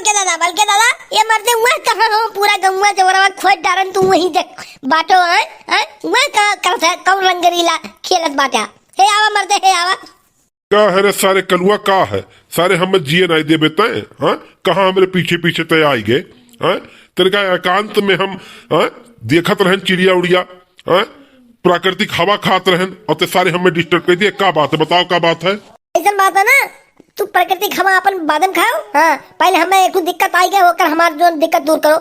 बल्कि दादा ये मरते हुए कहाँ हो पूरा गमुआ जवरवा खोज डारन तू वही देख बाटो हैं मैं कहाँ करत है कौन रंगरीला खेलत बाटा हे आवा मरते हे आवा का है रे सारे कलुआ का है सारे हम जिए नहीं दे बेते हैं कहाँ हमारे पीछे पीछे तय आई गए हैं तेरे का एकांत में हम देखत रहन चिड़िया उड़िया प्राकृतिक हवा खात रहन और ते सारे हमें डिस्टर्ब कर दिए का बात है बताओ का बात है ऐसा बात है ना तू प्राकृतिक हवा अपन बादम खाओ पहले हमें कुछ दिक्कत आई गए होकर हमारी जो दिक्कत दूर करो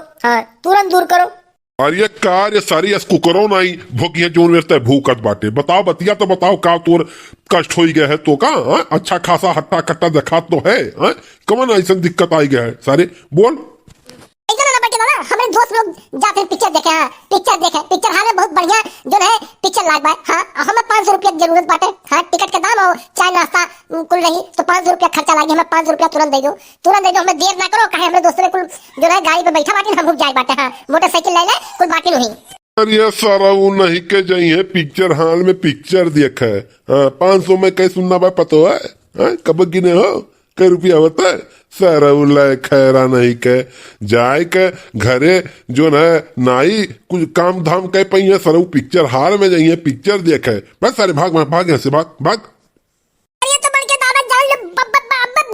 तुरंत दूर करो अरे कार्य सारी इसको करो नहीं भूखिया जो है भूकत बाटे बताओ बतिया तो बताओ का तोर कष्ट हो गया है तो का अच्छा खासा हट्टा कट्टा देखा तो है कौन ऐसा दिक्कत आई गया है सारे बोल हमारे दोस्त लोग जाते हैं पिक्चर देखे पिक्चर हाल में बहुत बढ़िया जो है पिक्चर लाग बाय हमें 500 रुपया जरूरत बाटे टिकट का दाम और चाय नाश्ता कुल रही तो 500 रुपया खर्चा लागे हमें 500 रुपया तुरंत दे दो हमें देर ना करो कहे हमारे दोस्तों ने कुल जो है गाड़ी पे बैठा बाटी हम रुक जाए बाटे मोटरसाइकिल ले कुल बाकी नहीं अरे सारा वो नहीं के जाइए पिक्चर हॉल में पिक्चर देखा है 500 में कहीं सुनना बा पतो है कब गिने हो कई रुपया होता है सारा उल्लाय खैरा नहीं के जाए के घरे जो है नाई कुछ काम धाम कह पई है सर पिक्चर हॉल में जाइए पिक्चर देखे बस सारे भाग यहाँ से भाग अरे तो बढ़ के दादा जान ले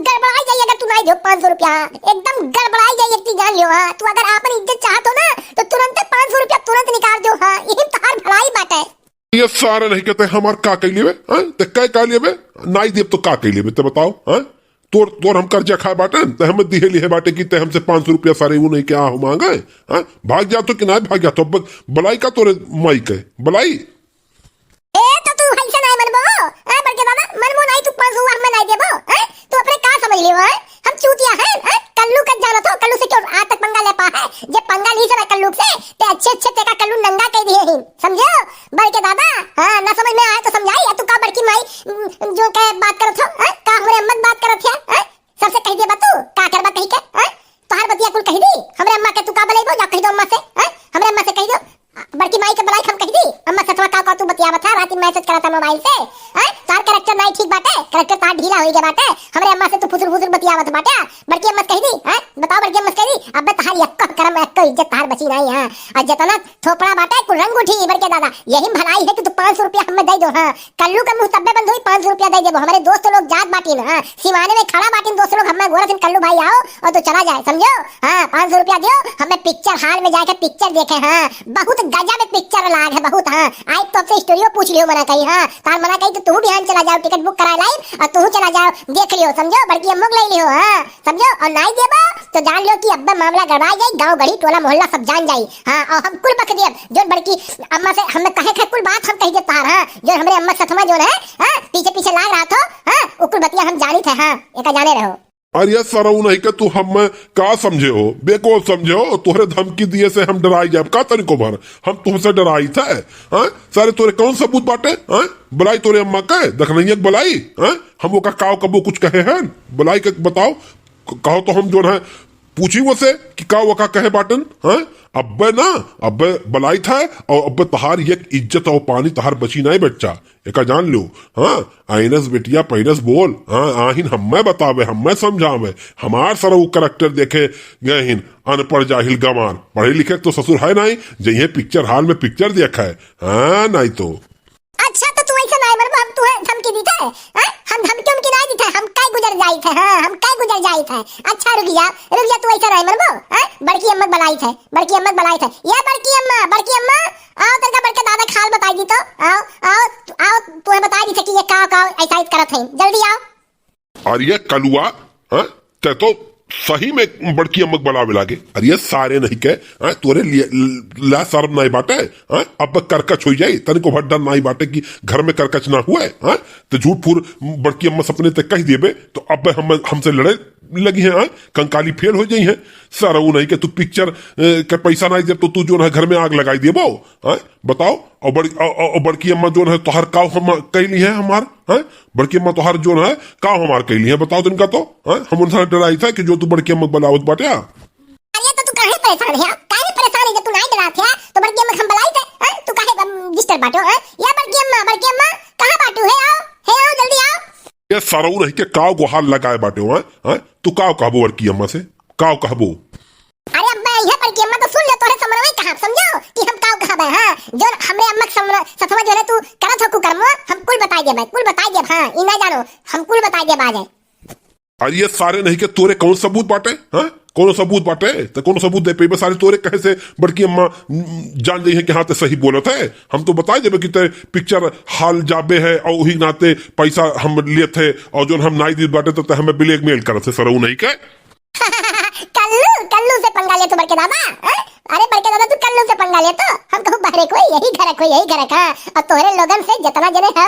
गड़बड़ाई जाइए अगर तू नहीं दो 500 रुपया एकदम गड़बड़ाई जाइए इतनी जान लियो तू अगर आपन इज्जत चाहत हो ना तो तुरंत 500 रुपया तुरंत निकाल दो यही तोहार भलाई बात है ये सारे नहीं कहते हमार का कह लिए ते का लिए नाई देव तो का कह लिए ते बताओ तोर हम कर्जा खाए बाटे ते हम दिहे लिए बाटे की ते हमसे 500 रुपया सारे वो नहीं क्या हो मांगे भाग जा तो कि ना भाग जा तो बलाई का तोरे माई के बलाई ए तो तू ऐसा नहीं मनबो बल्कि दादा मनबो नहीं तू 500 हमें नहीं देबो तू अपने का समझ लियो हम चूतिया है कल्लू का जानो तो कल्लू से क्यों आज तक पंगा ले पा है जे पंगा ली से कल्लू से ते अच्छे तेका कल्लू नंगा कह दिए ही समझो बल्कि दादा ना समझ में आए तो समझाई तू का बड़की माई जो कह बात करत हो का हमरे अम्मा बात करत है सबसे कह दे तू का करबा कही के तोहार बतिया कुल कह दी हमरे अम्मा के तू का बलेबो जा कह दो अम्मा से हमरे अम्मा से कह दो बड़की माई के बलाई हम कह दी अम्मा से का तू बतिया बता रात में मैसेज करता मोबाइल से तार कैरेक्टर नहीं ठीक बाटे कैरेक्टर तार ढीला हो गया बाटे हमरे अम्मा से तू फुसुर बतियावत बाटे बड़की अम्मा कह दी बताओ बड़की अम्मा कह दी अबे तहार यक्का करम एक इज्जत तार बची नहीं और जतना थोपड़ा बाटे कुल रंग उठी बड़के दादा यही भलाई है कि तू 500 रुपया हमें दे दो कल्लू का मुंह तब्बे बंद हुई 500 रुपया दे देबो हमारे दोस्त लोग जात बाटी ना सिवाने में खड़ा बाटी दोस्त लोग हमें गोरा दिन कल्लू भाई आओ और तू चला जाए समझो 500 रुपया दियो हमें पिक्चर हॉल में जाके पिक्चर देखे बहुत गजब पिक्चर लाग है बहुत आज तो आपसे स्टूडियो पूछ लियो मना कही तार मना कही तो तू भी चला जाओ टिकट बुक करा लाइव और तू चला जाओ देख लियो समझो बड़की अम्मा ले लियो समझो और नहीं देबा तो जान लियो कि अब्बा मामला गड़बड़ा जाए गांव गढ़ी टोला मोहल्ला सब जान जाई और हम कुल बक देब जो बड़की अम्मा से हमें कहे थे कुल बात हम कह दे तार जो हमरे अम्मा सथमा जो है पीछे पीछे लाग रहा था वो कुल बतिया हम जानी थे एक जाने रहो अरे सर नहीं के तू हम का समझे हो बेको समझे हो तुहरे धमकी दिए से हम डराई जाए का तनिको भर हम तुमसे डराई थे सारे तोरे कौन सबूत बाटे बुलाई तोरे अम्मा के दखनैया बुलाई हम वो का काव कबो कुछ कहे हैं बुलाई के बताओ कहो तो हम जो है पूछी वो से कि का वो का कहे बाटन अब्बे ना अब्बे बलाई था और अब्बे तहार ये इज्जत और पानी तहार बची नहीं बच्चा एक जान लो आइनस बेटिया पैरस बोल आहिन हमें बतावे हमें समझावे हमार सर वो करेक्टर देखे गए हिन अनपढ़ जाहिल गमार पढ़े लिखे तो ससुर है नहीं जही पिक्चर हॉल में पिक्चर देखा है नहीं तो अच्छा तो तू ऐसा नहीं मरबो हम तू धमकी दी थे हम धमकी उनकी नहीं दी थे हम काय गुजर जाई थे हम काय गुजर जाई थे अच्छा रुक जा तू ऐसा नहीं मरबो बड़की अम्मा बलाई थे ये बड़की अम्मा आओ तेरे का बड़का दादा खाल बताई दी तो आओ तू बता दी कि ये का ऐसा करत है जल्दी आओ और ये कलुआ ते तो सही में बड़की अम्मक बनावे लागे अरे सारे नहीं के तोरे ला शर्म नहीं बाटे अब करकच हो जाए तन को भड्डर नहीं बाटे कि घर में करकच ना हुए तो झूठ फूर बड़की अम्मा सपने तक कह देबे तो अब हमसे लड़े लगी है कंकाली फेल हो जाई है सारा वो नहीं के तू पिक्चर के पैसा नहीं दे तो तू जो है घर में आग लगाई देबो बताओ और बड़की अम्मा जो है तोहर काव हम कैली है हमार बड़की अम्मा तोहर जो है काव हमार कैली है बताओ तुमका तो हम उनसे डराई था कि जो तू बड़की अम्मा बनावत बाटे अरे तो तू काहे परेशान है जब तू नहीं डरा था तो बड़की अम्मा हम बलाई थे तू काहे डिस्टर्ब बाटो या बड़की अम्मा कहां बाटू है आओ जल्दी आओ ये सारा नहीं के काव गुहार लगाए बाटे तू काव काबो बड़की अम्मा से काव कहबो। अरे अब्बा यहाँ पर की अम्मा तो सुन ले तोरे समझ में कहां समझो कि हम काव कहबे। हां जो हमरे अम्मा सथवा जो है तू करत हो कुकर्म हम कुल बताई देबे कुल बताई देब। हां ई ना जानो हम कुल बताई देब आ जाए। अरे ये सारे नहीं के तोरे कौन सबूत बाटे? हाँ कौन सबूत बाटे? तो कौन सबूत दे पे सारे तोरे कहे से बड़की अम्मा जान गई है कि हाँ ते सही बोलत है। हम तो बताई देबे कि ते पिक्चर हाल जाबे है और वही नाते पैसा हम लिए थे और जो हम नाई दी बाटे तो हमें ब्लैकमेल करत है सरऊ नहीं के। कल्लू कल्लू से पंगा ले तो बड़के दादा। अरे बड़के दादा तू कल्लू से पंगा ले तो हम कहूं बहरे कोई यही घर कोई यही घर का और तोहरे लोगन से जितना जने हो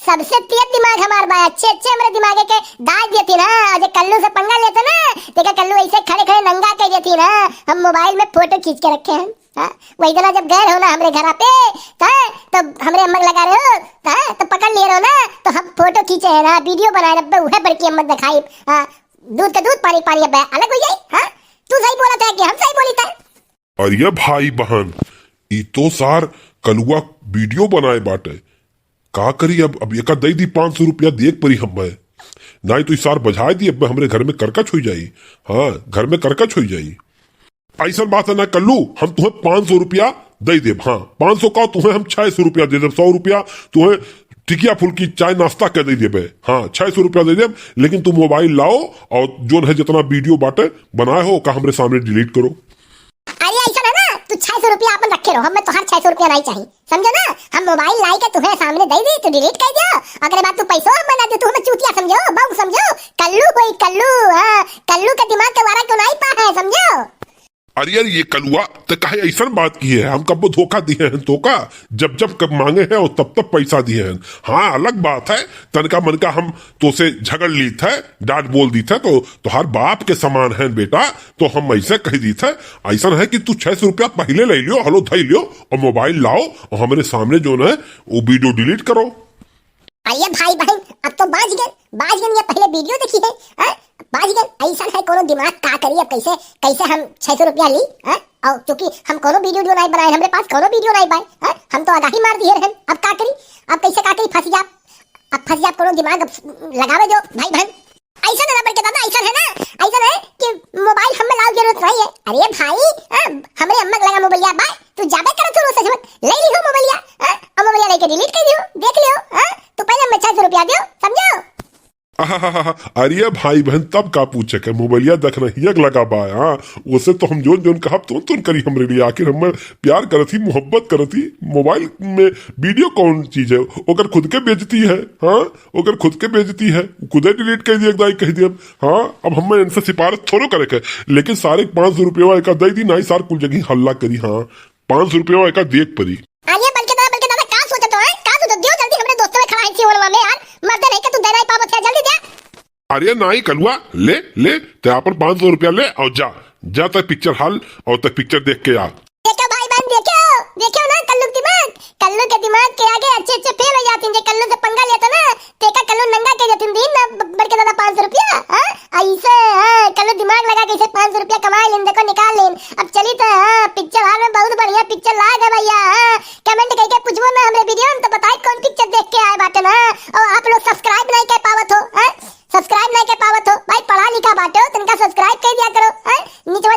सबसे तेज दिमाग हमार बा। अच्छे अच्छे मेरे दिमागे के दाग देती ना। जे कल्लू से पंगा लेते ना देखा कल्लू ऐसे खड़े खड़े नंगा कह देती ना। हम मोबाइल में फोटो खींच के रखे हैं। वही दिन जब गए हो ना हमरे घर पे तो हमरे अम्मा लगा रहे हो तो पकड़ लिए रहो ना तो हम फोटो खींचे है ना वीडियो बनाए रब्बे उहे बड़की अम्मा दिखाई। दूध का दूध पानी पानी अब अलग हो जाए। हाँ तू सही बोला था कि हम सही बोली था। अरे भाई बहन ई तो सार कलुआ वीडियो बनाए बाटे का करी। अब एक दे दी 500 रुपया देख परी हमें नहीं तो सार बजाए दी अब हमरे घर में करकच हो जाई। हाँ घर में करकच हो जाई। ऐसा बात है ना कल्लू हम तुम्हें 500 रुपया दे दे। हाँ 500 का तुम्हें हम 600 रुपया दे दे। 100 रुपया तुम्हें टिकिया फुल्की चाय नाश्ता कर दे दे। हाँ 600 रुपया दे दे लेकिन तुम मोबाइल लाओ और जो है जितना वीडियो बाटे बनाए हो का हमरे सामने डिलीट करो। अरे ऐसा है ना तू 600 रुपया अपन रखे रहो हमें तो हर 600 रुपया नहीं चाहिए समझो ना। हम मोबाइल लाई के तुम्हें सामने दे दी तो डिलीट कर दियो। अगले बात तू पैसा बना दे तू हमें चूतिया समझो बहु समझो। कल्लू कोई कल्लू। हाँ कल्लू का दिमाग का वारा क्यों नहीं पा है समझो। अरे यार ये कलुआ तो कहे ऐसा बात की है हम कब धोखा दिए हैं तो का जब जब कब मांगे हैं और तब तब पैसा दिए हैं। हाँ अलग बात है तनका मन का हम तो से झगड़ ली थे डांट बोल दी थे तो हर बाप के समान है बेटा तो हम ऐसे कह दी थे। ऐसा है कि तू 600 रुपया पहले ले लियो हलो धई लियो और मोबाइल लाओ और हमारे सामने जो है वो वीडियो डिलीट करो। अरे भाई बहन अब तो बाज गए ये पहले वीडियो देखी है बाज गए। ऐसा है कोनो दिमाग का करी अब कैसे कैसे हम 600 रुपया ली और क्योंकि हम कोनो वीडियो जो नहीं बनाए हमारे पास कोनो वीडियो नहीं पाए हम तो आगाही मार दिए रहन। अब का करी अब कैसे का करी फंस जा अब फंस जा कोनो दिमाग लगावे जो भाई बहन। ऐसा ना बड़के दादा ऐसा है ना ऐसा है कि मोबाइल हमें लाओ जरूरत नहीं है। अरे भाई हमरे अम्मा लगा मोबाइल बाय तू जाबे करत हो सच ले ली हो मोबाइल और मोबाइल लेके डिलीट कर दियो देख लियो। तू पहले हमें 600 रुपया दियो समझो। अरे भाई बहन तब का पूछे के मोबाइलिया देखना ही लगा बा। हाँ उसे तो हम जोन कहा तुन करी हमरे लिए आखिर हम प्यार करती मोहब्बत करती। मोबाइल में वीडियो कौन चीज है ओकर खुद के बेचती है। हाँ ओकर खुद के बेचती है खुदे डिलीट कर दिया कह दिया। हाँ अब हमें इनसे सिफारिश थोड़ो करे के लेकिन सारे 500 रुपया एक दे दी नहीं सार कुल जगह हल्ला करी। हाँ 500 रुपया एक देख परी। अरे नहीं कलुआ ले ले ते अपन 500 रुपया ले और जा तक पिक्चर हॉल और तक पिक्चर देख के आ। देखो भाई बहन देखो ना कल्लू के दिमाग के आगे अच्छे अच्छे फेल हो जाती है। कल्लू से पंगा लेता ना तेका कल्लू नंगा के जाती दिन ना बड़के दादा 500 रुपया ऐसे। कल्लू दिमाग लगा के 500 रुपया कमा लेन देखो निकाल लेन। अब चली तो पिक्चर हॉल में बहुत बढ़िया पिक्चर लाग है भैया। कमेंट करके पूछबो ना हमरे वीडियो में तो बताई कौन पिक्चर देख के आए बाटे ना। और आप लोग सब्सक्राइब नहीं कर पावत हो सब्सक्राइब नहीं कर पावत हो भाई पढ़ा लिखा बाटे हो तो इनका सब्सक्राइब कर दिया करो। नीचे